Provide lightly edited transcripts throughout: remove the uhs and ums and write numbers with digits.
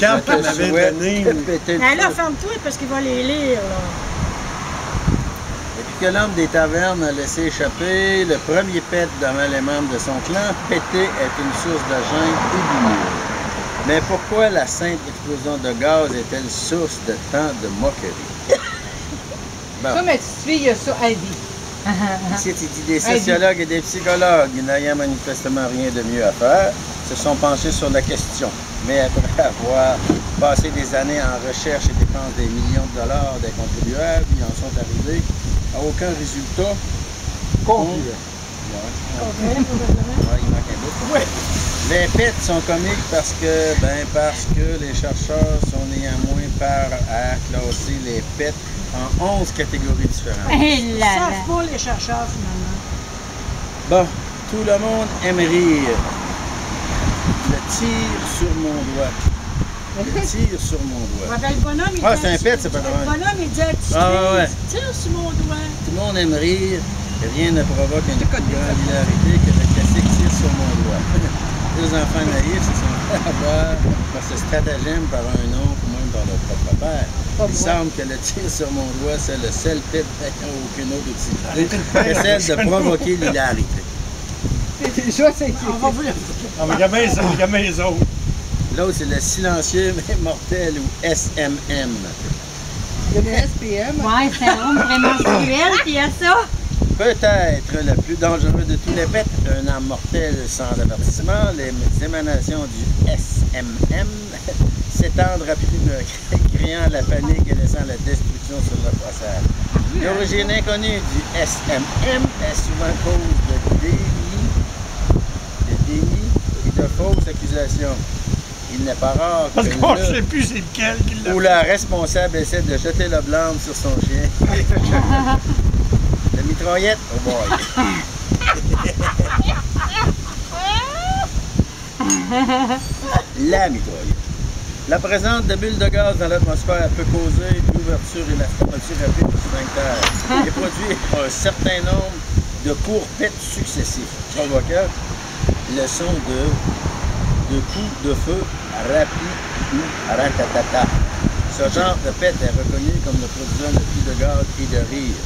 carte qu'on avait donnée. Mais là, ferme-toi parce qu'il va les lire, là. Depuis que l'homme des tavernes a laissé échapper le premier pet devant les membres de son clan, péter est une source de gêne et d'humour. Mais pourquoi la sainte explosion de gaz est-elle source de tant de moquerie? Bon. Ça, ma petite fille, il y a ça à vie. Ici, il dit des sociologues et des psychologues, n'ayant manifestement rien de mieux à faire, se sont penchés sur la question. Mais après avoir passé des années en recherche et dépensé des millions de dollars des contribuables, ils en sont arrivés à aucun résultat. Concluant. Ouais, il manque un bout. Ouais. Les pets sont comiques parce que les chercheurs sont néanmoins par à classer les pets en 11 catégories différentes. Ils ne savent pas les chercheurs, finalement. Bon, tout le monde aime rire. Le tire sur mon doigt. Le tire sur mon doigt. Ouais, ben, le bonhomme, il c'est un pet, c'est pas Le drôle. bonhomme, il dit, tu tires sur mon doigt. Tout le monde aime rire. Et rien ne provoque une plus grande hilarité que le classique tire sur mon doigt. Les enfants naïfs se sont fait avoir par ce stratagème par un oncle ou même par leur propre père. Il semble que le tir sur mon doigt, c'est le seul pet n'ayant aucune autre utilité que celle de provoquer l'hilarité. On va vous le... Ah, mais gamin les autres. L'autre, c'est le silencieux mais mortel ou SMM. Il y a le SPM. Ouais, c'est un homme vraiment cruel, puis il y a ça. Peut-être le plus dangereux de tous les pets, un arme mortelle sans avertissement, les émanations du SMM s'étendent rapidement, créant la panique et laissant la destruction sur le passage. L'origine inconnue du SMM est souvent cause de déni et de fausses accusations. Il n'est pas rare Parce qu'on ne sait plus c'est lequel qui l'a fait. où la responsable essaie de jeter le blâme sur son chien. La mitraillette, oh boy. La mitraillette. La présence de bulles de gaz dans l'atmosphère peut causer l'ouverture et la fermeture rapide du sphincter et produire un certain nombre de courts pets successifs, provoquant le son de coups de feu rapides ou ratatata. Ce genre de pet est reconnu comme le produisant le plus de gaz et de rire.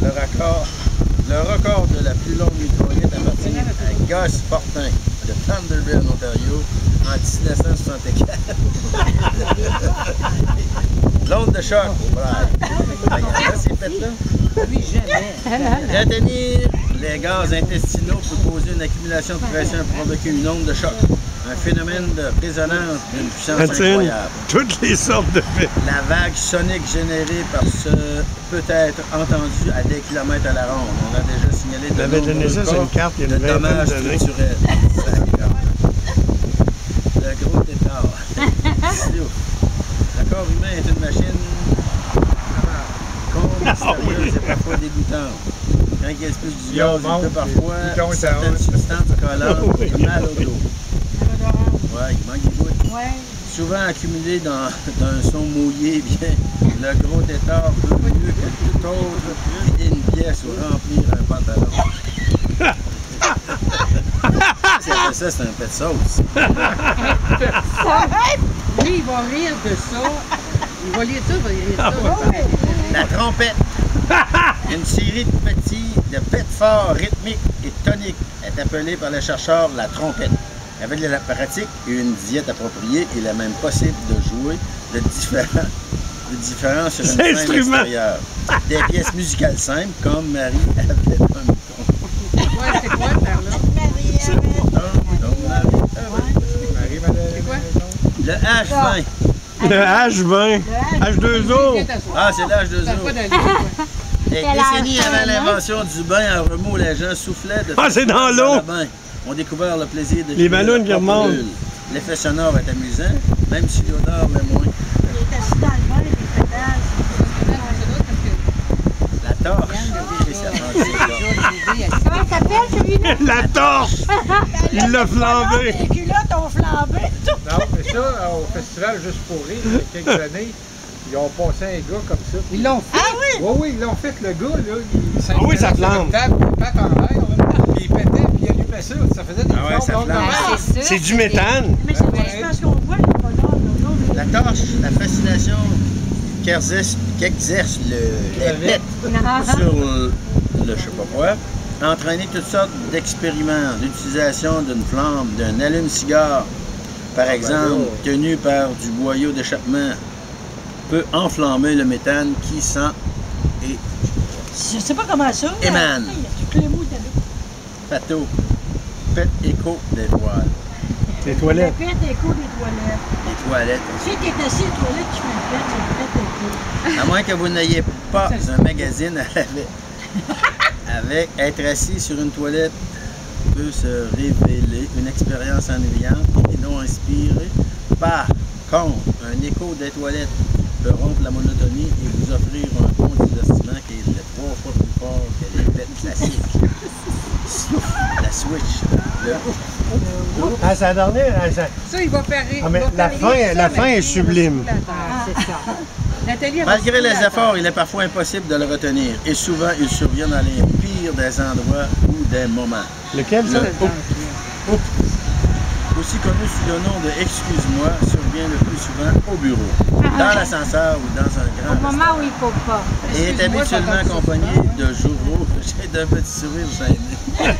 Le record de la plus longue mitraillette appartient à Gus Fortin de Thunderbird, Ontario, en 1964. L'onde de choc, Regardez ces pets-là. Oui, jamais. Retenir les gaz intestinaux peut causer une accumulation de pression et provoquer une onde de choc. Un phénomène de résonance d'une puissance incroyable. Toutes les sortes de pets. La vague sonique générée par ce peut être entendue à des kilomètres à la ronde. On a déjà signalé de nombreux cas de dommages structurels. Le gros tétard. Le corps humain est une machine mystérieuse et parfois dégoûtante. Quand il y a plus du gaz, il peut parfois certaines substances collantes et mal au dos. Ouais, il manque du bout. Ouais. Souvent accumulé dans un son mouillé, bien, le gros tétard peut mieux que tout autre vider une pièce ou remplir un pantalon. Ça, c'est un pet de sauce. Lui, il va rire de ça. Il va lire tout, il va lire ça. La trompette. Une série de pets forts, rythmiques et toniques est appelée par les chercheurs la trompette. Avec de la pratique et une diète appropriée, il est même possible de jouer de différents sur une scène extérieure. Des pièces musicales simples, comme Marie avait un mouton. Ouais, c'est quoi, par-là? C'est quoi? Le H20. Le H20. H2O. Ah, c'est l'H2O. Des décennies avant l'invention du bain en remous, les gens soufflaient de c'est dans l'eau. On découvert le plaisir de les ballons qui remontent. L'effet sonore est amusant, même si l'odeur l'est moins. Il est assis dans le bain, il pédale. La torche. Comment ça s'appelle, celui-là? La torche! Il l'a flambé. Les culottes ont flambé. Non, mais ça, au festival Juste pour rire, il y a quelques années, ils ont passé un gars comme ça. Ils l'ont fait? Ah oui? Oui, oui, ils l'ont fait, le gars, là. Il Ah oui, ça flambe. Il patte en l'air, puis il pétait, puis il allumait ça. Ça faisait des Ah ouais, ça flammes. flambe. C'est ça. C'est du méthane. Mais c'est parce qu'on voit le bonhomme, là. tâche, la fascination qu'exerce les pets sur le je sais pas quoi, a entraîné toutes sortes d'expériments d'utilisation d'une flamme, d'un allume-cigare, par exemple, tenu par du boyau d'échappement, peut enflammer le méthane qui sent et Je sais pas comment ça. émane. Il y a tous les mots de Pato, pet écho des voiles, Les toilettes. Le pet écho des toilettes. les toilettes. Tu sais, t'es assis aux toilettes, tu fais le pet, c'est le pet écho. À moins que vous n'ayez pas un magazine avec être assis sur une toilette peut se révéler une expérience ennuyante et non inspirée. Par contre, un écho des toilettes peut rompre la monotonie et vous offrir un bon divertissement qui est 3 fois plus fort que les bêtes classiques. La Switch. Ah, c'est la dernière. Ah, Ça, il va faire rire. Ah, mais il va la faire fin- rire la ça, fin mais est rire sublime. sur la terre. C'est ça. Nathalie, elle va Malgré sur les la efforts, il est parfois impossible de le retenir et souvent il survient dans les pires des endroits ou des moments. Lequel, ça? Aussi connu sous le nom de Excuse-moi, survient le plus souvent au bureau, dans l'ascenseur ou dans un Au grand moment où il faut pas. et est Excuse-moi, habituellement j'entends accompagné de journaux d'un petit sourire gêné.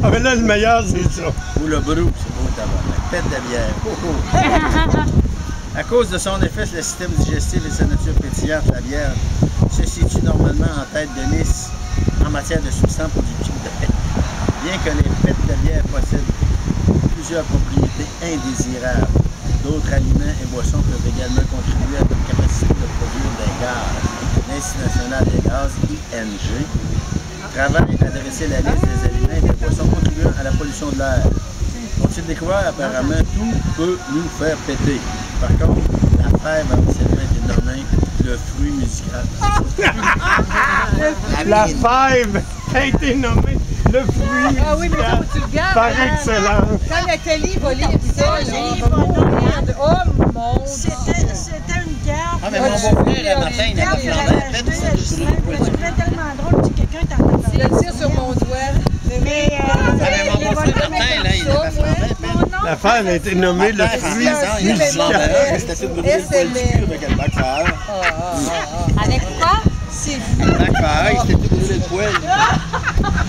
Ah, mais là, le meilleur, c'est ça. Ou le brou, c'est beau tabac, la pète de bière. Oh, oh. À cause de son effet sur le système digestif et sa nature pétillante, la bière se situe normalement en tête de liste en matière de substances productives de pète. Bien que les pètes de bière possèdent plusieurs propriétés indésirables, d'autres aliments et boissons peuvent également contribuer à leur capacité de produire des gaz. L'Institut national des gaz, ING, travaille à dresser la liste des aliments et des boissons contribuant à la pollution de l'air. Ont-ils découvert apparemment tout peut nous faire péter. Par contre, la fève a officiellement été nommée le fruit musical. La fève a été nommée le fruit Ah oui, mais musical faut que tu le gardes. par hein. excellence. Quand Nathalie va lire ça, là, Nathalie on va va mourir de... Oh mon Dieu! C'était une carte. Ah, mais mon beau-frère, à matin, il avait flambé la pète, ça Je trouvais tellement drôle que quelqu'un t'en a Je parlé. le tire sur mon doigt. Mais Ah, mais mon beau-frère, Martin, là, il avait flambé la pète. La fève a été nommée le fruit Il avait musical. flambé, c'était tout brûlé le poil du cul avec le backfire. Avec quoi? C'est Le backfire, c'était tout brûlé le poil.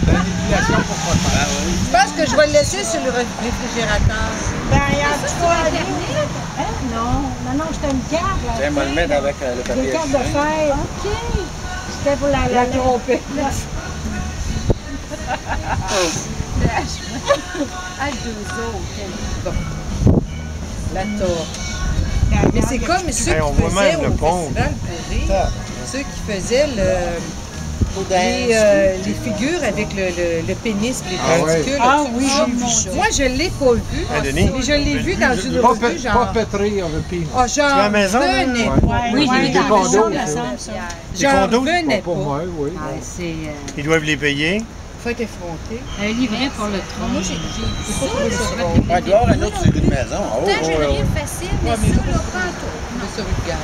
Manipulation pour pas faire. Ah oui. Je pense que je vais le laisser sur le réfrigérateur. Ben, en tout cas, hein? Non, c'était une carte. là. Tiens, on va le mettre avec le Des papier. cartes de fête. OK. C'était pour la trompette. Ah, deux autres. La torche. Mais c'est comme ceux Hey, on qui voit faisaient même le au pont. festival pour rire. Ceux qui faisaient les figures avec le pénis et les Ah ouais. testicules. Ah tout oui, ça. j'ai vu ça. Moi, je l'ai pas vu. Hein, Denis? Mais je l'ai vu dans une Pas, revue, pas genre... pétrir le penis. Oh, Tu es à la maison, là? venais Ouais. pas. Oui, j'ai j'ai vu dans dans le le son, condos, me ça. semble, ça. Des J'en condos? revenais Pas pour pas. moi, oui. Ah, c'est Ils doivent les payer. Faut être effronté. un livret pour le tronc. Moi, j'ai vu ça. Ouais, il doit y avoir un autre série de maison. Oh, Pourtant, j'ai ouais, rien ouais. facile, mais ça, là, pas en tout. Je me suis vulgaire.